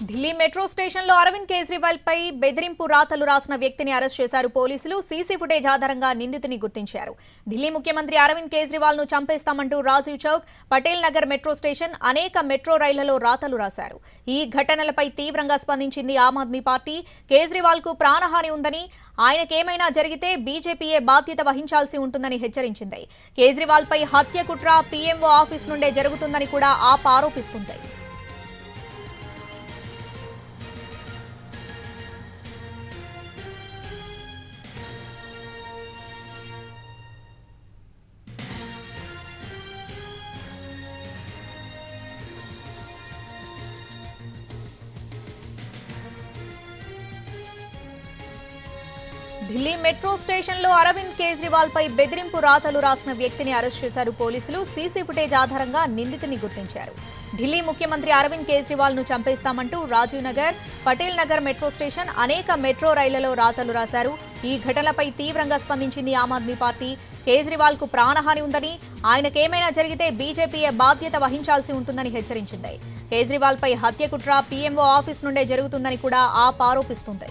Delhi metro స్టేషన్లో అరవింద్ కేజ్రీవాల్ పై బెదిరింపు రాతలు రాసిన వ్యక్తిని అరెస్ట్ చేశారు పోలీసులు. సీసీ ఫుటేజ్ ఆధారంగా నిందితుని గుర్తించారు. ఢిల్లీ ముఖ్యమంత్రి అరవింద్ కేజ్రీవాల్ ను చంపేస్తామంటూ రాజీవ్ చౌక్, పటేల్ నగర్ మెట్రో స్టేషన్, అనేక మెట్రో రైళ్లలో రాతలు రాశారు. ఈ ఘటనలపై తీవ్రంగా స్పందించింది ఆమ్ ఆద్మీ పార్టీ. కేజ్రీవాల్ కు ప్రాణహాని ఉందని, ఆయనకేమైనా జరిగితే బీజేపీయే బాధ్యత వహించాల్సి ఉంటుందని హెచ్చరించింది. కేజ్రీవాల్ పై హత్య కుట్ర పీఎంఓ ఆఫీస్ నుండే జరుగుతుందని కూడా ఆప్ ఆరోపిస్తుంది. ఢిల్లీ మెట్రో స్టేషన్లో అరవింద్ కేజ్రీవాల్ పై బెదిరింపు రాతలు రాసిన వ్యక్తిని అరెస్ట్ చేశారు పోలీసులు. సీసీ ఫుటేజ్ ఆధారంగా నిందితుని గుర్తించారు. ఢిల్లీ ముఖ్యమంత్రి అరవింద్ కేజ్రీవాల్ ను చంపేస్తామంటూ రాజీవ్ నగర్, పటేల్ నగర్ మెట్రో స్టేషన్, అనేక మెట్రో రైళ్లలో రాతలు రాశారు. ఈ ఘటనపై తీవ్రంగా స్పందించింది ఆమ్ ఆద్మీ పార్టీ. కేజ్రీవాల్ కు ప్రాణహాని ఉందని, ఆయనకేమైనా జరిగితే బీజేపీయే బాధ్యత వహించాల్సి ఉంటుందని హెచ్చరించింది. కేజ్రీవాల్ పై హత్య కుట్ర పీఎంఓ ఆఫీస్ నుండే జరుగుతుందని కూడా ఆప్ ఆరోపిస్తుంది.